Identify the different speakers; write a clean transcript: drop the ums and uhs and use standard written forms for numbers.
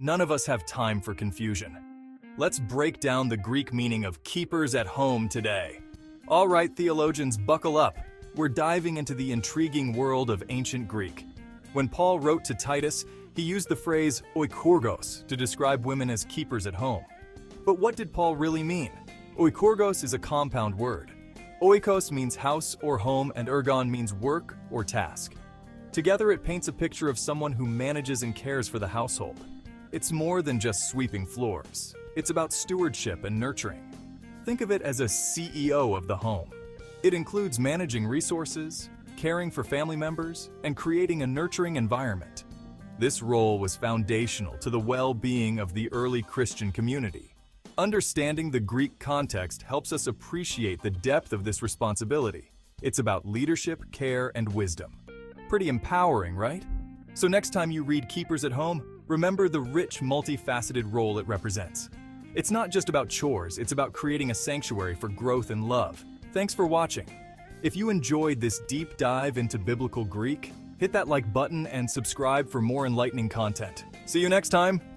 Speaker 1: None of us have time for confusion. Let's break down the Greek meaning of keepers at home today. All right, theologians, buckle up. We're diving into the intriguing world of ancient Greek. When Paul wrote to Titus, he used the phrase oikourgos to describe women as keepers at home. But what did Paul really mean? Oikourgos is a compound word. Oikos means house or home, and ergon means work or task. Together, it paints a picture of someone who manages and cares for the household. It's more than just sweeping floors. It's about stewardship and nurturing. Think of it as a CEO of the home. It includes managing resources, caring for family members, and creating a nurturing environment. This role was foundational to the well-being of the early Christian community. Understanding the Greek context helps us appreciate the depth of this responsibility. It's about leadership, care, and wisdom. Pretty empowering, right? So next time you read Keepers at Home, remember the rich, multifaceted role it represents. It's not just about chores, it's about creating a sanctuary for growth and love. Thanks for watching. If you enjoyed this deep dive into biblical Greek, hit that like button and subscribe for more enlightening content. See you next time!